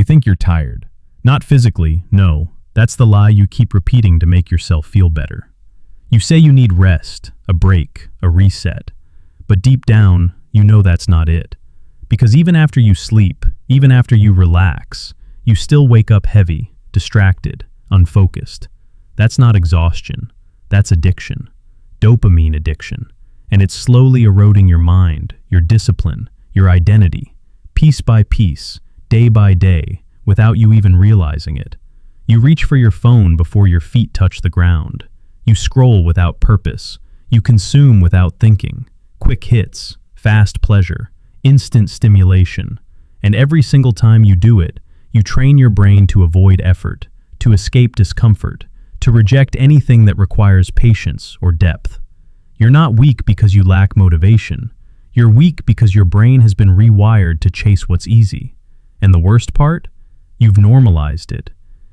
think you're tired. Not physically, no. That's the lie you keep repeating to make yourself feel better. You say you need rest, a break, a reset. But deep down, you know that's not it. Because even after you sleep, even after you relax, you still wake up heavy, distracted, unfocused. That's not exhaustion. That's addiction. Dopamine addiction. And it's slowly eroding your mind, your discipline, your identity, piece by piece, day by day, without you even realizing it. You reach for your phone before your feet touch the ground. You scroll without purpose. You consume without thinking. Quick hits, fast pleasure, instant stimulation. And every single time you do it, you train your brain to avoid effort, to escape discomfort, to reject anything that requires patience or depth. You're not weak because you lack motivation. You're weak because your brain has been rewired to chase what's easy. And the worst part? You've normalized it.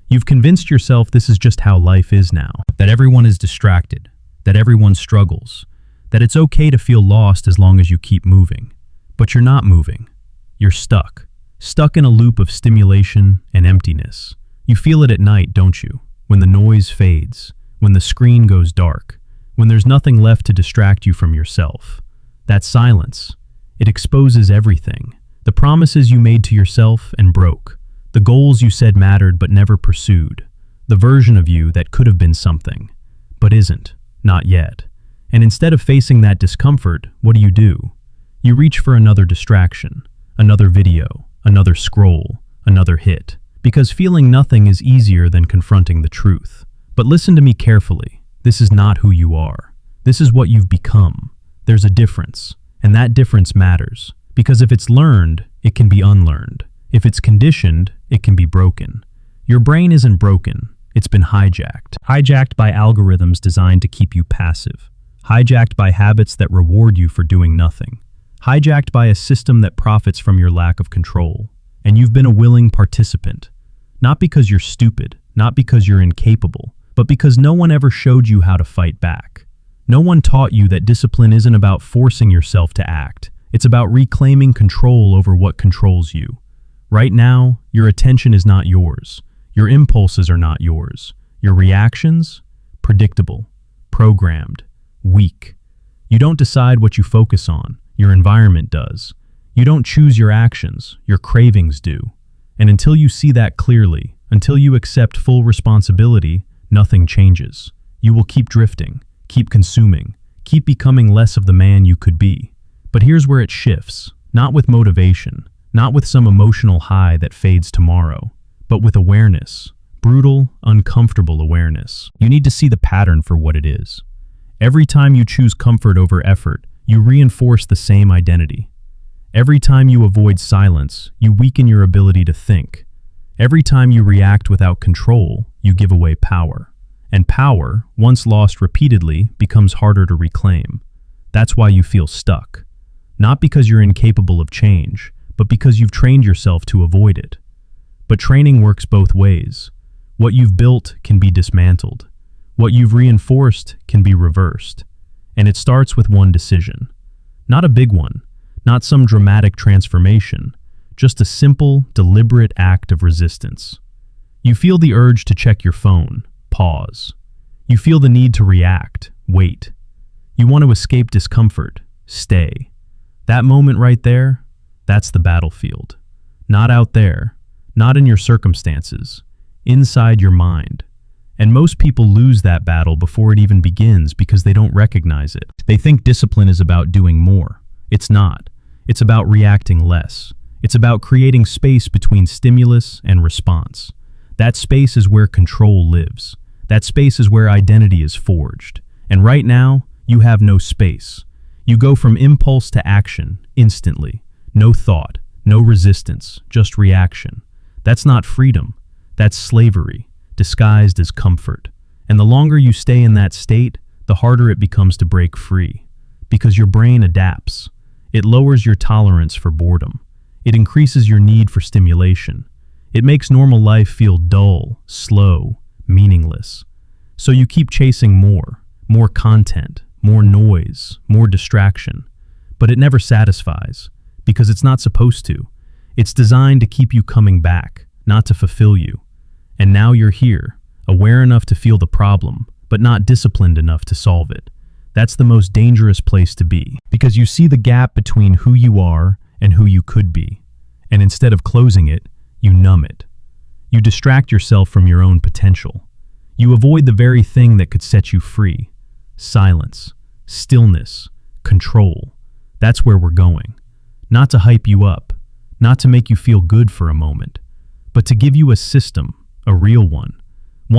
You've convinced yourself this is just how life is now. That everyone is distracted. That everyone struggles. That it's okay to feel lost as long as you keep moving. But you're not moving. You're stuck. Stuck in a loop of stimulation and emptiness. You feel it at night, don't you? When the noise fades. When the screen goes dark. When there's nothing left to distract you from yourself. That silence. It exposes everything. The promises you made to yourself and broke. The goals you said mattered but never pursued. The version of you that could have been something, but isn't, not yet. And instead of facing that discomfort, what do? You reach for another distraction, another video, another scroll, another hit. Because feeling nothing is easier than confronting the truth. But listen to me carefully. This is not who you are. This is what you've become. There's a difference, and that difference matters. Because if it's learned, it can be unlearned. If it's conditioned, it can be broken. Your brain isn't broken, it's been hijacked. Hijacked by algorithms designed to keep you passive. Hijacked by habits that reward you for doing nothing. Hijacked by a system that profits from your lack of control. And you've been a willing participant. Not because you're stupid, not because you're incapable, but because no one ever showed you how to fight back. No one taught you that discipline isn't about forcing yourself to act. It's about reclaiming control over what controls you. Right now, your attention is not yours. Your impulses are not yours. Your reactions? Predictable, programmed, weak. You don't decide what you focus on. Your environment does. You don't choose your actions. Your cravings do. And until you see that clearly, until you accept full responsibility, nothing changes. You will keep drifting, keep consuming, keep becoming less of the man you could be. But here's where it shifts. Not with motivation. Not with some emotional high that fades tomorrow, but with awareness, brutal, uncomfortable awareness. You need to see the pattern for what it is. Every time you choose comfort over effort, you reinforce the same identity. Every time you avoid silence, you weaken your ability to think. Every time you react without control, you give away power. And power, once lost repeatedly, becomes harder to reclaim. That's why you feel stuck. Not because you're incapable of change, but because you've trained yourself to avoid it. But training works both ways. What you've built can be dismantled. What you've reinforced can be reversed. And it starts with one decision. Not a big one, not some dramatic transformation, just a simple, deliberate act of resistance. You feel the urge to check your phone, pause. You feel the need to react, wait. You want to escape discomfort, stay. That moment right there, that's the battlefield. Not out there, not in your circumstances, inside your mind. And most people lose that battle before it even begins because they don't recognize it. They think discipline is about doing more. It's not. It's about reacting less. It's about creating space between stimulus and response. That space is where control lives. That space is where identity is forged. And right now, you have no space. You go from impulse to action instantly. No thought, no resistance, just reaction. That's not freedom. That's slavery, disguised as comfort. And the longer you stay in that state, the harder it becomes to break free. Because your brain adapts. It lowers your tolerance for boredom. It increases your need for stimulation. It makes normal life feel dull, slow, meaningless. So you keep chasing more content, more noise, more distraction. But it never satisfies. Because it's not supposed to. It's designed to keep you coming back, not to fulfill you. And now you're here, aware enough to feel the problem, but not disciplined enough to solve it. That's the most dangerous place to be, because you see the gap between who you are and who you could be. And instead of closing it, you numb it. You distract yourself from your own potential. You avoid the very thing that could set you free. Silence, stillness, control. That's where we're going. Not to hype you up, not to make you feel good for a moment, but to give you a system, a real one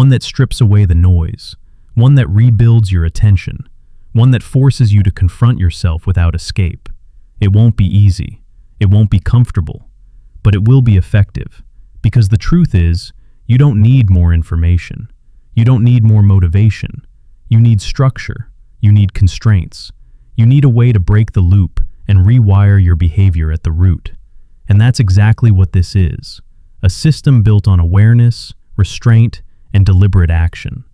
that strips away the noise, one that rebuilds your attention, one that forces you to confront yourself without escape. It won't be easy, it won't be comfortable, but it will be effective, because the truth is, you don't need more information, you don't need more motivation, you need structure, you need constraints, you need a way to break the loop and rewire your behavior at the root. And that's exactly what this is, a system built on awareness, restraint, and deliberate action.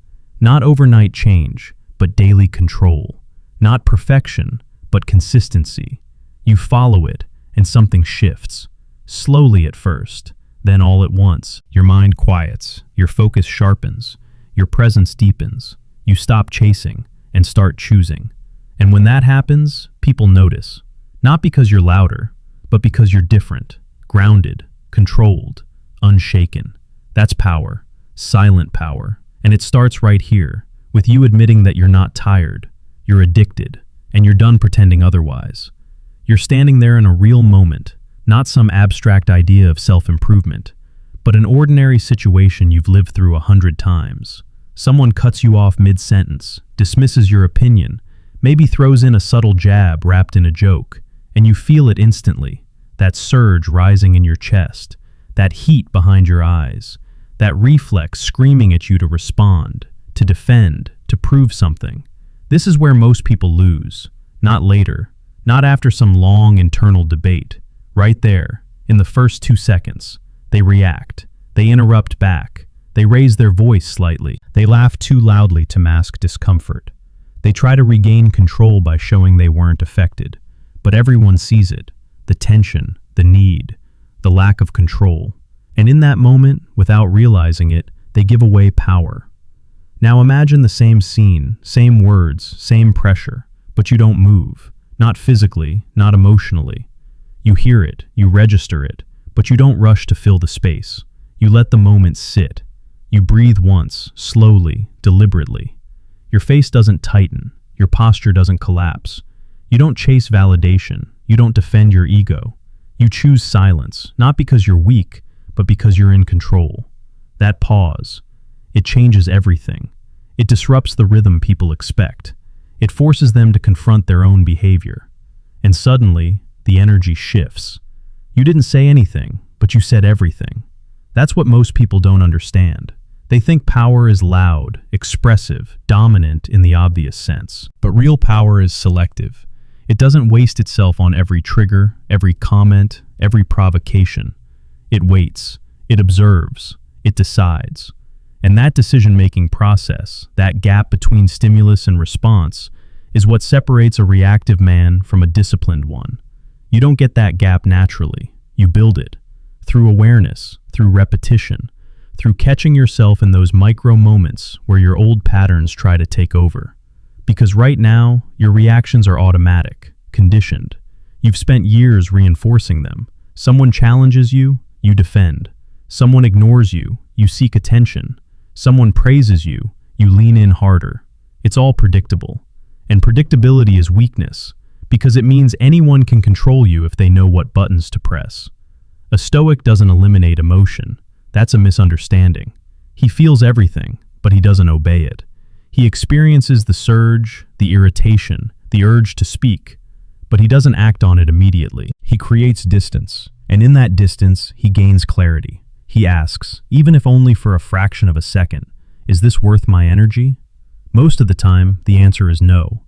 Not overnight change, but daily control. Not perfection, but consistency. You follow it, and something shifts. Slowly at first, then all at once. Your mind quiets, your focus sharpens, your presence deepens. You stop chasing and start choosing. And when that happens, people notice. Not because you're louder, but because you're different, grounded, controlled, unshaken. That's power, silent power. And it starts right here, with you admitting that you're not tired, you're addicted, and you're done pretending otherwise. You're standing there in a real moment, not some abstract idea of self-improvement, but an ordinary situation you've lived through 100 times. Someone cuts you off mid-sentence, dismisses your opinion, maybe throws in a subtle jab wrapped in a joke, and you feel it instantly, that surge rising in your chest, that heat behind your eyes, that reflex screaming at you to respond, to defend, to prove something. This is where most people lose, not later, not after some long internal debate. Right there, in the first 2 seconds, they react, they interrupt back, they raise their voice slightly, they laugh too loudly to mask discomfort. They try to regain control by showing they weren't affected, but everyone sees it, the tension, the need, the lack of control. And in that moment, without realizing it, they give away power. Now imagine the same scene, same words, same pressure, but you don't move, not physically, not emotionally. You hear it, you register it, but you don't rush to fill the space. You let the moment sit. You breathe once, slowly, deliberately. Your face doesn't tighten, your posture doesn't collapse. You don't chase validation, you don't defend your ego. You choose silence, not because you're weak, but because you're in control. That pause, it changes everything. It disrupts the rhythm people expect. It forces them to confront their own behavior. And suddenly, the energy shifts. You didn't say anything, but you said everything. That's what most people don't understand. They think power is loud, expressive, dominant in the obvious sense. But real power is selective. It doesn't waste itself on every trigger, every comment, every provocation. It waits, it observes, it decides. And that decision-making process, that gap between stimulus and response, is what separates a reactive man from a disciplined one. You don't get that gap naturally. You build it. Through awareness, through repetition, through catching yourself in those micro moments where your old patterns try to take over. Because right now, your reactions are automatic, conditioned. You've spent years reinforcing them. Someone challenges you, you defend. Someone ignores you, you seek attention. Someone praises you, you lean in harder. It's all predictable. And predictability is weakness, because it means anyone can control you if they know what buttons to press. A Stoic doesn't eliminate emotion. That's a misunderstanding. He feels everything, but he doesn't obey it. He experiences the surge, the irritation, the urge to speak, but he doesn't act on it immediately. He creates distance, and in that distance, he gains clarity. He asks, even if only for a fraction of a second, is this worth my energy? Most of the time, the answer is no.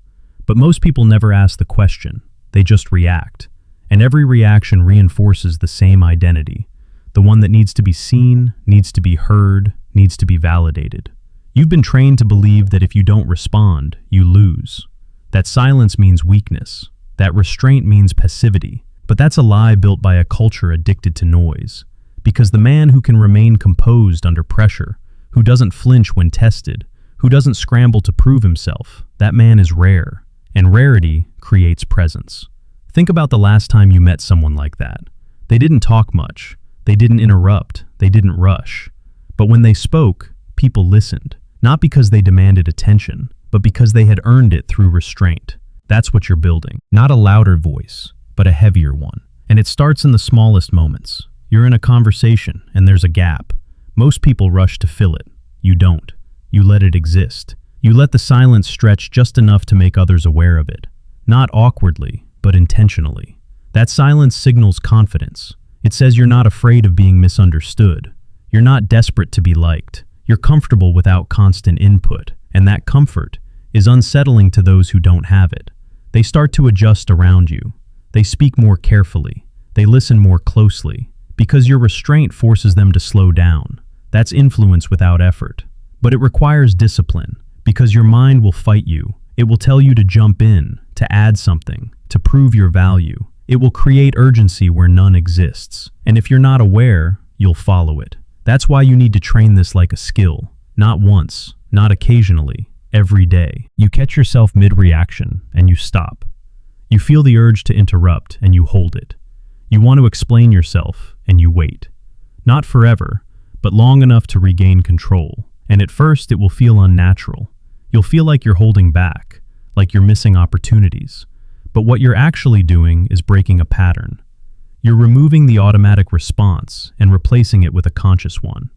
But most people never ask the question. They just react. And every reaction reinforces the same identity. The one that needs to be seen, needs to be heard, needs to be validated. You've been trained to believe that if you don't respond, you lose. That silence means weakness. That restraint means passivity. But that's a lie built by a culture addicted to noise. Because the man who can remain composed under pressure, who doesn't flinch when tested, who doesn't scramble to prove himself, that man is rare, and rarity creates presence. Think about the last time you met someone like that. They didn't talk much, they didn't interrupt, they didn't rush. But when they spoke, people listened, not because they demanded attention, but because they had earned it through restraint. That's what you're building. Not a louder voice, but a heavier one. And it starts in the smallest moments. You're in a conversation, and there's a gap. Most people rush to fill it. You don't. You let it exist. You let the silence stretch just enough to make others aware of it. Not awkwardly, but intentionally. That silence signals confidence. It says you're not afraid of being misunderstood. You're not desperate to be liked. You're comfortable without constant input, and that comfort is unsettling to those who don't have it. They start to adjust around you. They speak more carefully. They listen more closely, because your restraint forces them to slow down. That's influence without effort. But it requires discipline, because your mind will fight you. It will tell you to jump in, to add something, to prove your value. It will create urgency where none exists. And if you're not aware, you'll follow it. That's why you need to train this like a skill. Not once, not occasionally, every day. You catch yourself mid-reaction, and you stop. You feel the urge to interrupt, and you hold it. You want to explain yourself, and you wait. Not forever, but long enough to regain control. And at first, it will feel unnatural. You'll feel like you're holding back, like you're missing opportunities. But what you're actually doing is breaking a pattern. You're removing the automatic response and replacing it with a conscious one.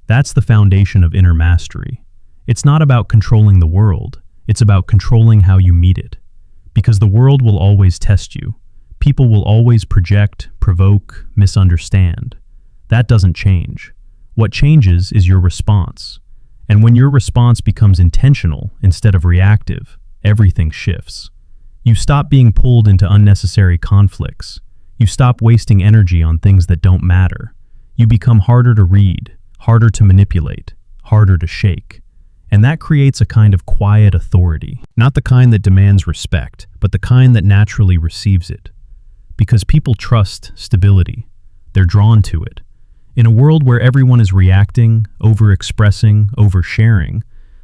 That's the foundation of inner mastery. It's not about controlling the world. It's about controlling how you meet it. Because the world will always test you. People will always project, provoke, misunderstand. That doesn't change. What changes is your response. And when your response becomes intentional instead of reactive, everything shifts. You stop being pulled into unnecessary conflicts. You stop wasting energy on things that don't matter. You become harder to read, harder to manipulate, harder to shake. And that creates a kind of quiet authority. Not the kind that demands respect, but the kind that naturally receives it. Because people trust stability. They're drawn to it. In a world where everyone is reacting, overexpressing, oversharing,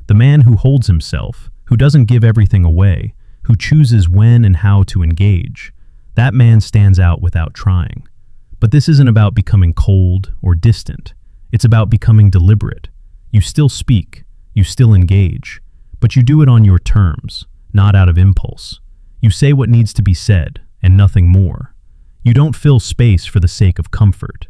the man who holds himself, who doesn't give everything away, who chooses when and how to engage, that man stands out without trying. But this isn't about becoming cold or distant. It's about becoming deliberate. You still speak, you still engage, but you do it on your terms, not out of impulse. You say what needs to be said, and nothing more. You don't fill space for the sake of comfort.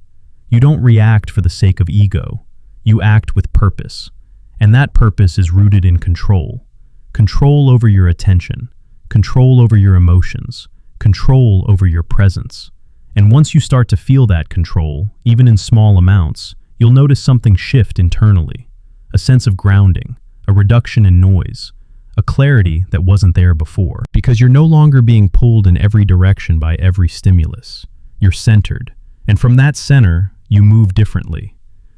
You don't react for the sake of ego. You act with purpose. And that purpose is rooted in control. Control over your attention. Control over your emotions. Control over your presence. And once you start to feel that control, even in small amounts, you'll notice something shift internally. A sense of grounding, a reduction in noise, a clarity that wasn't there before. Because you're no longer being pulled in every direction by every stimulus. You're centered. And from that center, you move differently.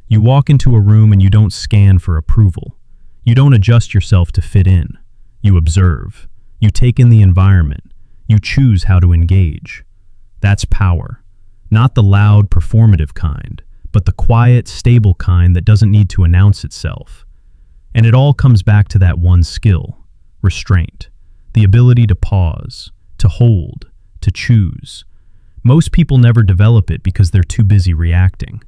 You walk into a room and you don't scan for approval. You don't adjust yourself to fit in. You observe. You take in the environment. You choose how to engage. That's power. Not the loud, performative kind, but the quiet, stable kind that doesn't need to announce itself. And it all comes back to that one skill, restraint. The ability to pause, to hold, to choose. Most people never develop it because they're too busy reacting.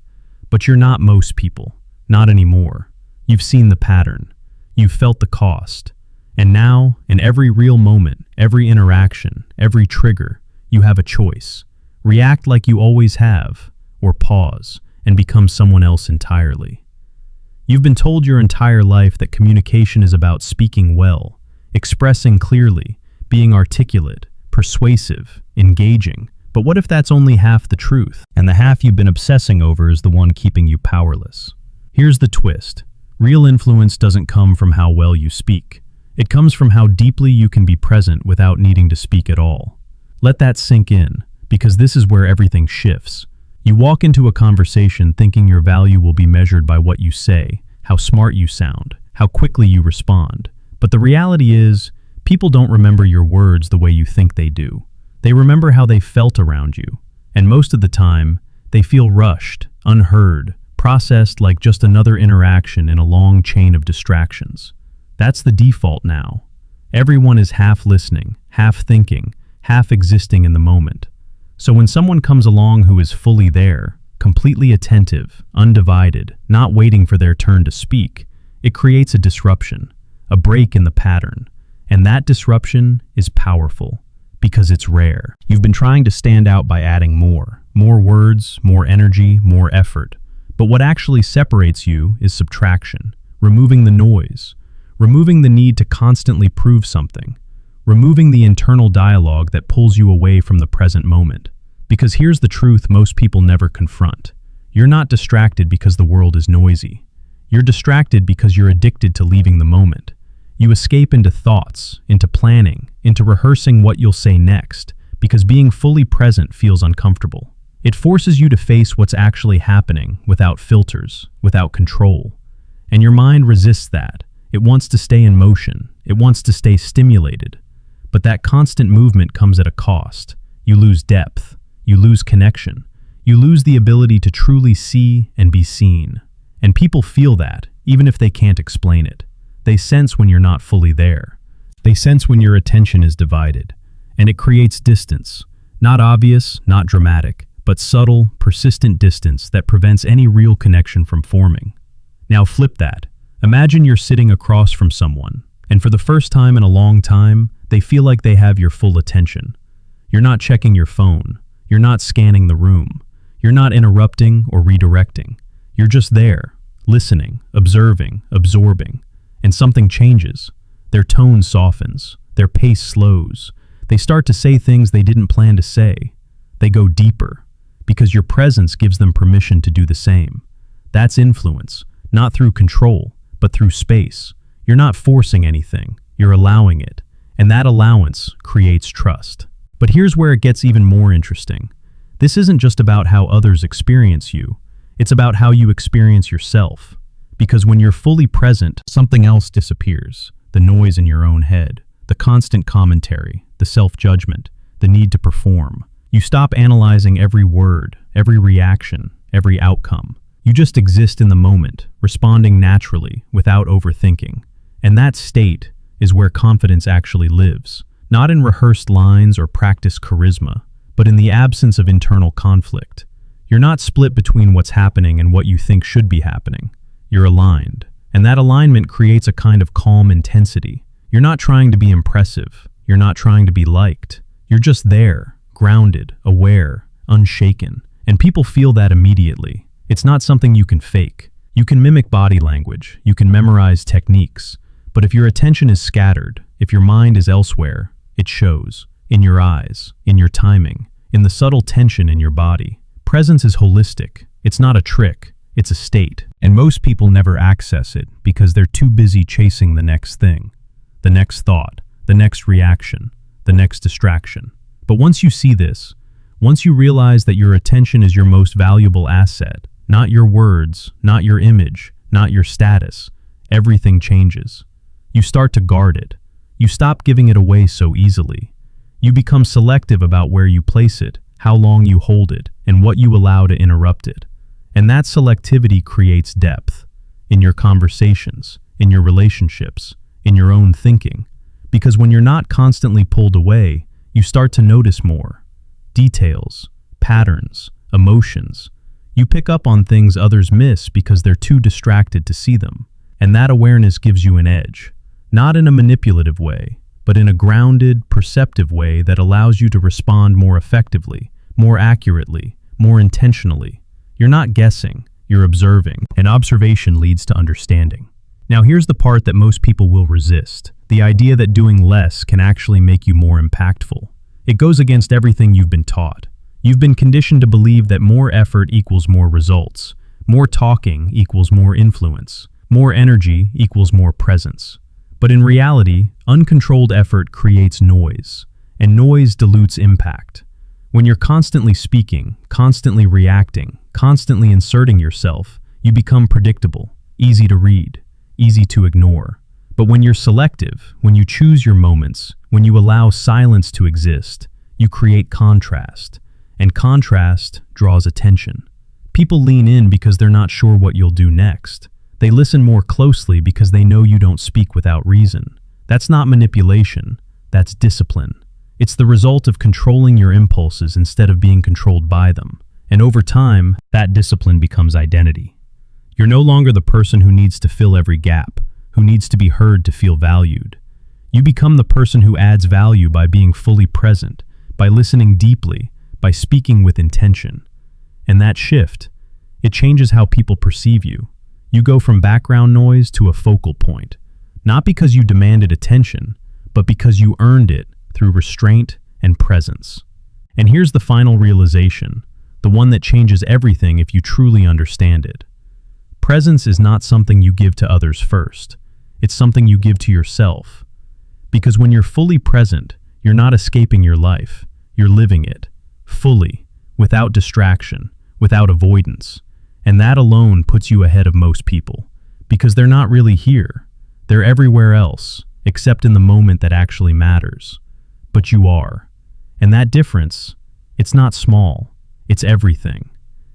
But you're not most people. Not anymore. You've seen the pattern. You've felt the cost. And now, in every real moment, every interaction, every trigger, you have a choice. React like you always have, or pause and become someone else entirely. You've been told your entire life that communication is about speaking well, expressing clearly, being articulate, persuasive, engaging. But what if that's only half the truth, and the half you've been obsessing over is the one keeping you powerless? Here's the twist. Real influence doesn't come from how well you speak. It comes from how deeply you can be present without needing to speak at all. Let that sink in, because this is where everything shifts. You walk into a conversation thinking your value will be measured by what you say, how smart you sound, how quickly you respond. But the reality is, people don't remember your words the way you think they do. They remember how they felt around you, and most of the time, they feel rushed, unheard, processed like just another interaction in a long chain of distractions. That's the default now. Everyone is half listening, half thinking, half existing in the moment. So when someone comes along who is fully there, completely attentive, undivided, not waiting for their turn to speak, it creates a disruption, a break in the pattern. And that disruption is powerful because it's rare. You've been trying to stand out by adding more words, more energy, more effort. But what actually separates you is subtraction, removing the noise, removing the need to constantly prove something, removing the internal dialogue that pulls you away from the present moment. Because here's the truth most people never confront. You're not distracted because the world is noisy. You're distracted because you're addicted to leaving the moment. You escape into thoughts, into planning, into rehearsing what you'll say next, because being fully present feels uncomfortable. It forces you to face what's actually happening without filters, without control. And your mind resists that. It wants to stay in motion. It wants to stay stimulated. But that constant movement comes at a cost. You lose depth. You lose connection. You lose the ability to truly see and be seen. And people feel that, even if they can't explain it. They sense when you're not fully there. They sense when your attention is divided. And it creates distance. Not obvious, not dramatic, but subtle, persistent distance that prevents any real connection from forming. Now flip that. Imagine you're sitting across from someone, and for the first time in a long time, they feel like they have your full attention. You're not checking your phone. You're not scanning the room. You're not interrupting or redirecting. You're just there, listening, observing, absorbing. And something changes. Their tone softens. Their pace slows. They start to say things they didn't plan to say. They go deeper, because your presence gives them permission to do the same. That's influence, not through control, but through space. You're not forcing anything. You're allowing it. And that allowance creates trust. But here's where it gets even more interesting. This isn't just about how others experience you. It's about how you experience yourself. Because when you're fully present, something else disappears. The noise in your own head, the constant commentary, the self-judgment, the need to perform. You stop analyzing every word, every reaction, every outcome. You just exist in the moment, responding naturally, without overthinking. And that state is where confidence actually lives. Not in rehearsed lines or practiced charisma, but in the absence of internal conflict. You're not split between what's happening and what you think should be happening. You're aligned. And that alignment creates a kind of calm intensity. You're not trying to be impressive. You're not trying to be liked. You're just there, grounded, aware, unshaken. And people feel that immediately. It's not something you can fake. You can mimic body language. You can memorize techniques. But if your attention is scattered, if your mind is elsewhere, it shows. In your eyes, in your timing, in the subtle tension in your body. Presence is holistic. It's not a trick. It's a state. And most people never access it because they're too busy chasing the next thing, the next thought, the next reaction, the next distraction. But once you see this, once you realize that your attention is your most valuable asset, not your words, not your image, not your status, everything changes. You start to guard it. You stop giving it away so easily. You become selective about where you place it, how long you hold it, and what you allow to interrupt it. And that selectivity creates depth in your conversations, in your relationships, in your own thinking. Because when you're not constantly pulled away, you start to notice more. Details, patterns, emotions. You pick up on things others miss because they're too distracted to see them. And that awareness gives you an edge. Not in a manipulative way, but in a grounded, perceptive way that allows you to respond more effectively, more accurately, more intentionally. You're not guessing, you're observing, and observation leads to understanding. Now here's the part that most people will resist, the idea that doing less can actually make you more impactful. It goes against everything you've been taught. You've been conditioned to believe that more effort equals more results, more talking equals more influence, more energy equals more presence. But in reality, uncontrolled effort creates noise, and noise dilutes impact. When you're constantly speaking, constantly reacting, constantly inserting yourself, you become predictable, easy to read, easy to ignore. But when you're selective, when you choose your moments, when you allow silence to exist, you create contrast. And contrast draws attention. People lean in because they're not sure what you'll do next. They listen more closely because they know you don't speak without reason. That's not manipulation, that's discipline. It's the result of controlling your impulses instead of being controlled by them. And over time, that discipline becomes identity. You're no longer the person who needs to fill every gap, who needs to be heard to feel valued. You become the person who adds value by being fully present, by listening deeply, by speaking with intention. And that shift, it changes how people perceive you. You go from background noise to a focal point, not because you demanded attention, but because you earned it through restraint and presence. And here's the final realization, the one that changes everything if you truly understand it. Presence is not something you give to others first. It's something you give to yourself. Because when you're fully present, you're not escaping your life. You're living it, fully, without distraction, without avoidance. And that alone puts you ahead of most people. Because they're not really here. They're everywhere else, except in the moment that actually matters. But you are. And that difference, it's not small. It's everything.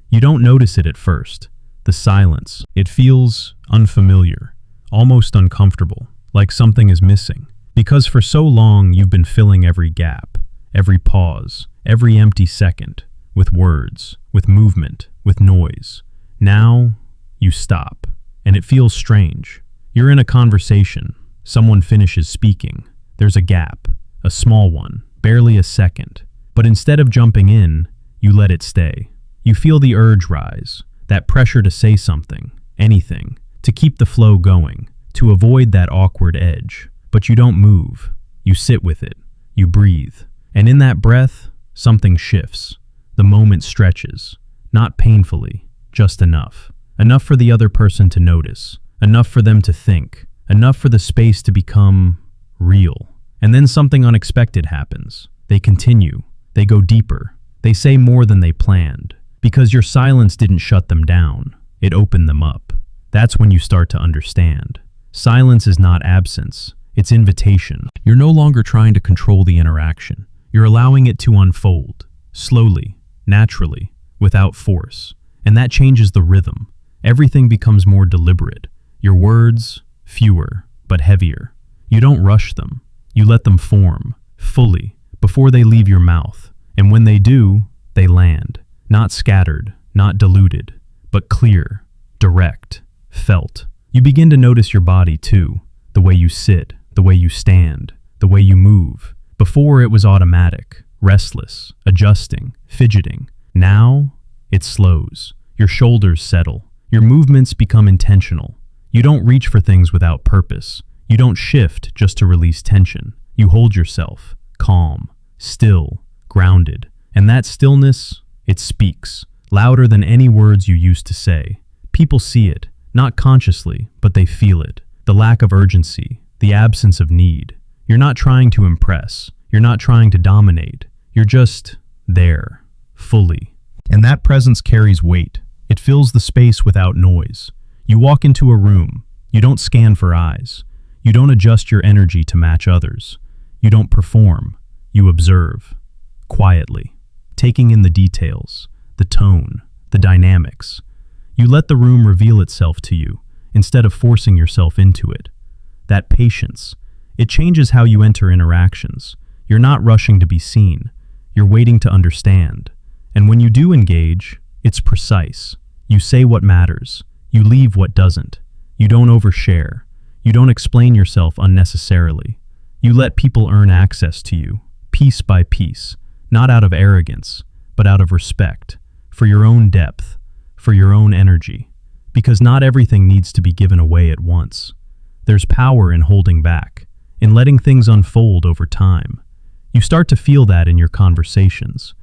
You don't notice it at first. The silence. It feels unfamiliar, almost uncomfortable, like something is missing. Because for so long you've been filling every gap, every pause, every empty second, with words, with movement, with noise. Now, you stop, and it feels strange. You're in a conversation. Someone finishes speaking. There's a gap, a small one, barely a second. But instead of jumping in, you let it stay. You feel the urge rise, that pressure to say something, anything, to keep the flow going, to avoid that awkward edge. But you don't move. You sit with it. You breathe. And in that breath, something shifts. The moment stretches. Not painfully, just enough. Enough for the other person to notice. Enough for them to think. Enough for the space to become real. And then something unexpected happens. They continue. They go deeper. They say more than they planned. Because your silence didn't shut them down. It opened them up. That's when you start to understand. Silence is not absence. It's invitation. You're no longer trying to control the interaction. You're allowing it to unfold. Slowly, naturally, without force. And that changes the rhythm. Everything becomes more deliberate. Your words, fewer, but heavier. You don't rush them. You let them form, fully, before they leave your mouth. And when they do, they land. Not scattered, not diluted, but clear, direct, felt. You begin to notice your body too. The way you sit, the way you stand, the way you move. Before it was automatic, restless, adjusting, fidgeting. Now, it slows. Your shoulders settle. Your movements become intentional. You don't reach for things without purpose. You don't shift just to release tension. You hold yourself, calm, still, grounded. And that stillness, it speaks, louder than any words you used to say. People see it, not consciously, but they feel it. The lack of urgency, the absence of need. You're not trying to impress. You're not trying to dominate. You're just there, fully. And that presence carries weight. It fills the space without noise. You walk into a room. You don't scan for eyes. You don't adjust your energy to match others. You don't perform. You observe, quietly, taking in the details, the tone, the dynamics. You let the room reveal itself to you, instead of forcing yourself into it. That patience, it changes how you enter interactions. You're not rushing to be seen. You're waiting to understand. And when you do engage, it's precise. You say what matters. You leave what doesn't. You don't overshare. You don't explain yourself unnecessarily. You let people earn access to you, piece by piece, not out of arrogance, but out of respect, for your own depth, for your own energy. Because not everything needs to be given away at once. There's power in holding back, in letting things unfold over time. You start to feel that in your conversations.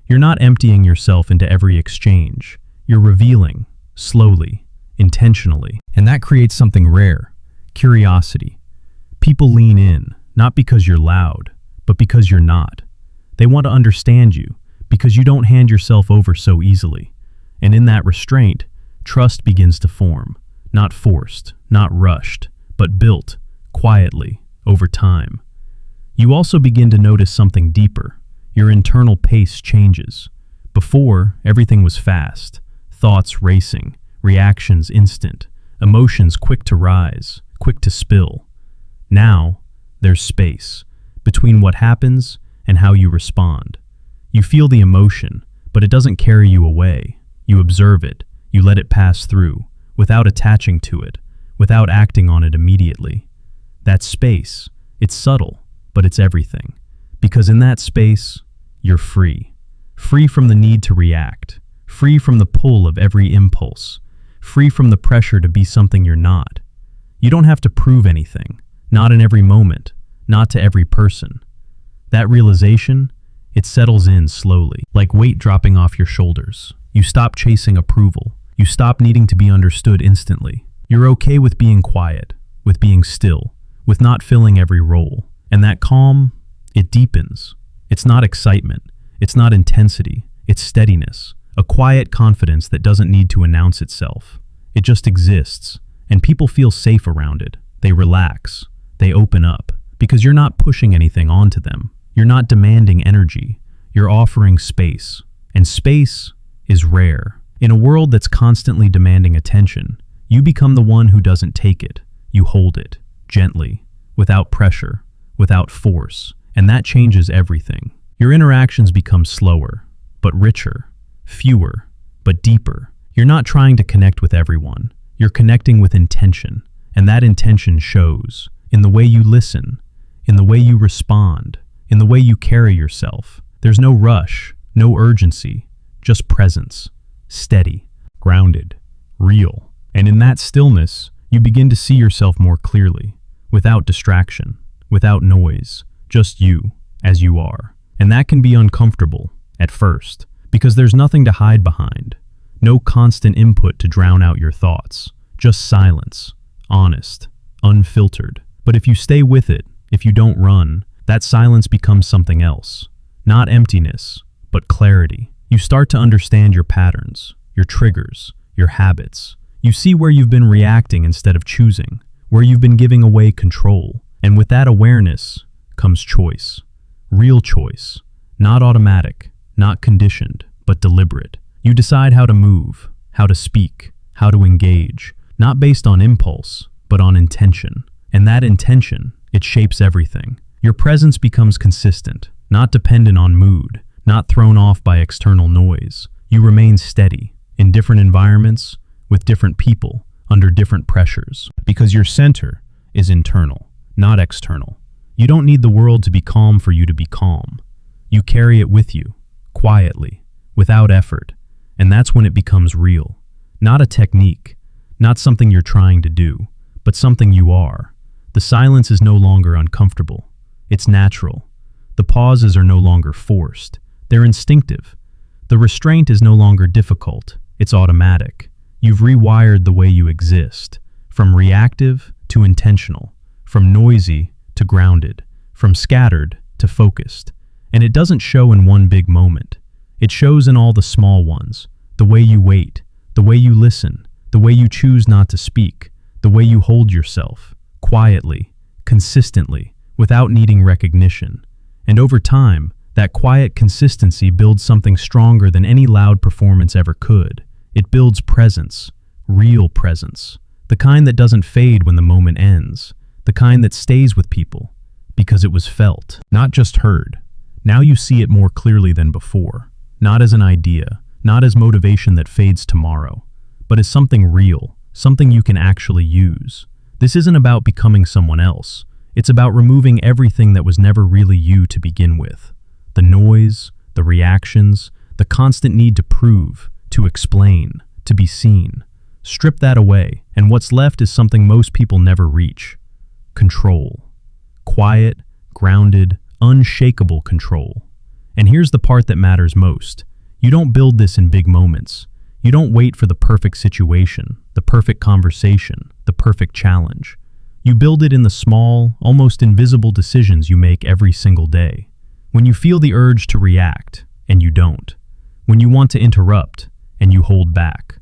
You're not emptying yourself into every exchange. You're revealing, slowly, intentionally. And that creates something rare, curiosity. People lean in, not because you're loud, but because you're not. They want to understand you, because you don't hand yourself over so easily. And in that restraint, trust begins to form, not forced, not rushed, but built, quietly, over time. You also begin to notice something deeper. Your internal pace changes. Before, everything was fast, thoughts racing, reactions instant, emotions quick to rise, quick to spill. Now, there's space between what happens and how you respond. You feel the emotion, but it doesn't carry you away. You observe it, you let it pass through, without attaching to it, without acting on it immediately. That space, it's subtle, but it's everything. Because in that space, you're free. Free from the need to react, free from the pull of every impulse, free from the pressure to be something you're not. You don't have to prove anything, not in every moment, not to every person. That realization, it settles in slowly, like weight dropping off your shoulders. You stop chasing approval. You stop needing to be understood instantly. You're okay with being quiet, with being still, with not filling every role. And that calm, it deepens. It's not excitement. It's not intensity. It's steadiness. A quiet confidence that doesn't need to announce itself. It just exists, and people feel safe around it. They relax. They open up. Because you're not pushing anything onto them. You're not demanding energy. You're offering space. And space is rare. In a world that's constantly demanding attention, you become the one who doesn't take it. You hold it, gently, without pressure, without force, and that changes everything. Your interactions become slower, but richer, fewer, but deeper. You're not trying to connect with everyone. You're connecting with intention, and that intention shows in the way you listen, in the way you respond, in the way you carry yourself. There's no rush, no urgency, just presence, steady, grounded, real. And in that stillness, you begin to see yourself more clearly, without distraction, without noise, just you, as you are. And that can be uncomfortable, at first, because there's nothing to hide behind. No constant input to drown out your thoughts. Just silence, honest, unfiltered. But if you stay with it, if you don't run, that silence becomes something else. Not emptiness, but clarity. You start to understand your patterns, your triggers, your habits. You see where you've been reacting instead of choosing, where you've been giving away control. And with that awareness comes choice. Real choice. Not automatic, not conditioned, but deliberate. You decide how to move, how to speak, how to engage, not based on impulse, but on intention. And that intention, it shapes everything. Your presence becomes consistent, not dependent on mood, not thrown off by external noise. You remain steady, in different environments, with different people, under different pressures. Because your center is internal, not external. You don't need the world to be calm for you to be calm. You carry it with you, quietly, without effort. And that's when it becomes real. Not a technique, not something you're trying to do, but something you are. The silence is no longer uncomfortable. It's natural. The pauses are no longer forced. They're instinctive. The restraint is no longer difficult. It's automatic. You've rewired the way you exist, from reactive to intentional, from noisy to grounded, from scattered to focused. And it doesn't show in one big moment. It shows in all the small ones, the way you wait, the way you listen, the way you choose not to speak, the way you hold yourself, quietly, consistently, without needing recognition. And over time, that quiet consistency builds something stronger than any loud performance ever could. It builds presence, real presence, the kind that doesn't fade when the moment ends, the kind that stays with people, because it was felt, not just heard. Now you see it more clearly than before, not as an idea, not as motivation that fades tomorrow, but as something real, something you can actually use. This isn't about becoming someone else. It's about removing everything that was never really you to begin with. The noise, the reactions, the constant need to prove, to explain, to be seen. Strip that away, and what's left is something most people never reach. Control. Quiet, grounded, unshakable control. And here's the part that matters most. You don't build this in big moments. You don't wait for the perfect situation, the perfect conversation, the perfect challenge. You build it in the small, almost invisible decisions you make every single day. When you feel the urge to react, and you don't. When you want to interrupt, and you hold back.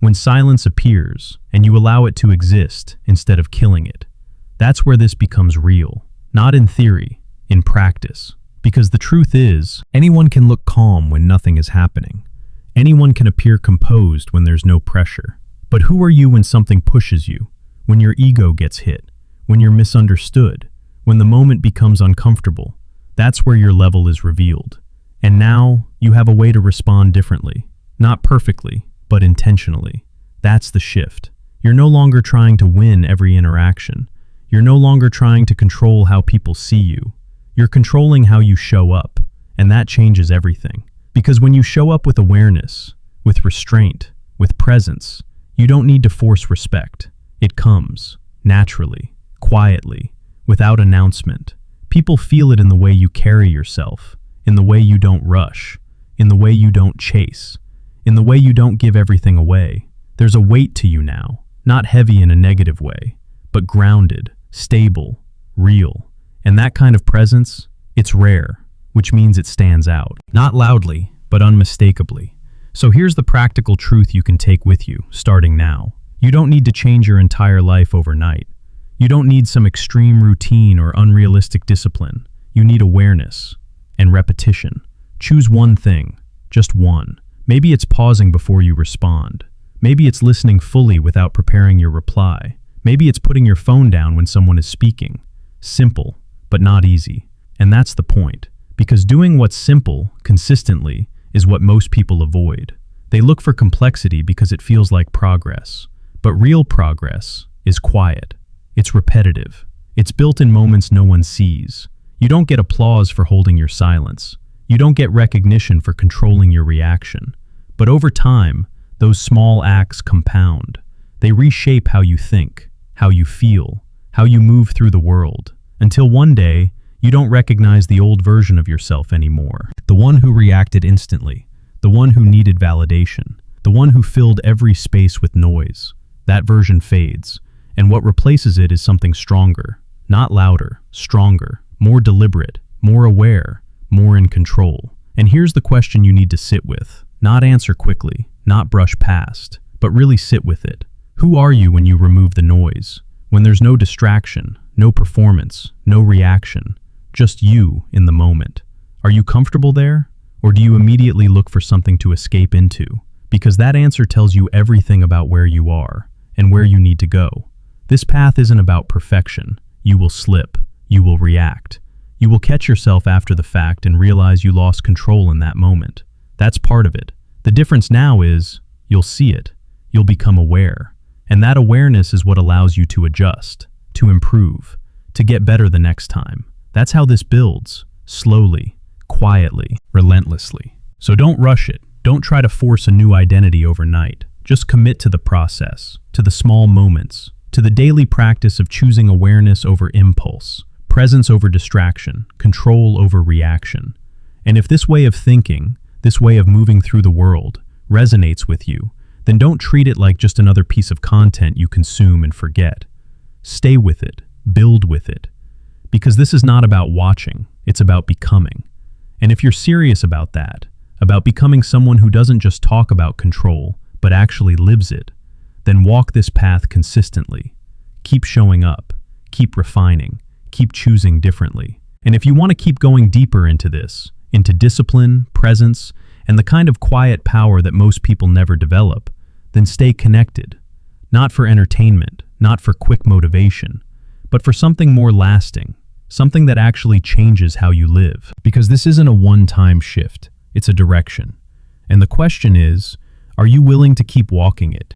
When silence appears, and you allow it to exist instead of killing it. That's where this becomes real. Not in theory, in practice. Because the truth is, anyone can look calm when nothing is happening. Anyone can appear composed when there's no pressure. But who are you when something pushes you? When your ego gets hit? When you're misunderstood? When the moment becomes uncomfortable? That's where your level is revealed. And now, you have a way to respond differently. Not perfectly, but intentionally. That's the shift. You're no longer trying to win every interaction. You're no longer trying to control how people see you. You're controlling how you show up, and that changes everything. Because when you show up with awareness, with restraint, with presence, you don't need to force respect. It comes, naturally, quietly, without announcement. People feel it in the way you carry yourself, in the way you don't rush, in the way you don't chase, in the way you don't give everything away. There's a weight to you now, not heavy in a negative way, but grounded, stable, real. And that kind of presence, it's rare, which means it stands out. Not loudly, but unmistakably. So here's the practical truth you can take with you, starting now. You don't need to change your entire life overnight. You don't need some extreme routine or unrealistic discipline. You need awareness and repetition. Choose one thing, just one. Maybe it's pausing before you respond. Maybe it's listening fully without preparing your reply. Maybe it's putting your phone down when someone is speaking. Simple, but not easy. And that's the point. Because doing what's simple, consistently, is what most people avoid. They look for complexity because it feels like progress. But real progress is quiet. It's repetitive. It's built in moments no one sees. You don't get applause for holding your silence. You don't get recognition for controlling your reaction. But over time, those small acts compound. They reshape how you think, how you feel, how you move through the world, until one day, you don't recognize the old version of yourself anymore. The one who reacted instantly, the one who needed validation, the one who filled every space with noise. That version fades, and what replaces it is something stronger, not louder, stronger, more deliberate, more aware, more in control. And here's the question you need to sit with, not answer quickly, not brush past, but really sit with it. Who are you when you remove the noise? When there's no distraction, no performance, no reaction, just you in the moment. Are you comfortable there? Or do you immediately look for something to escape into? Because that answer tells you everything about where you are and where you need to go. This path isn't about perfection. You will slip. You will react. You will catch yourself after the fact and realize you lost control in that moment. That's part of it. The difference now is you'll see it. You'll become aware. And that awareness is what allows you to adjust, to improve, to get better the next time. That's how this builds, slowly, quietly, relentlessly. So don't rush it. Don't try to force a new identity overnight. Just commit to the process, to the small moments, to the daily practice of choosing awareness over impulse, presence over distraction, control over reaction. And if this way of thinking, this way of moving through the world, resonates with you, then don't treat it like just another piece of content you consume and forget. Stay with it, build with it. Because this is not about watching, it's about becoming. And if you're serious about that, about becoming someone who doesn't just talk about control, but actually lives it, then walk this path consistently. Keep showing up, keep refining, keep choosing differently. And if you want to keep going deeper into this, into discipline, presence, and the kind of quiet power that most people never develop, then stay connected. Not for entertainment, not for quick motivation, but for something more lasting, something that actually changes how you live. Because this isn't a one-time shift, it's a direction. And the question is, are you willing to keep walking it,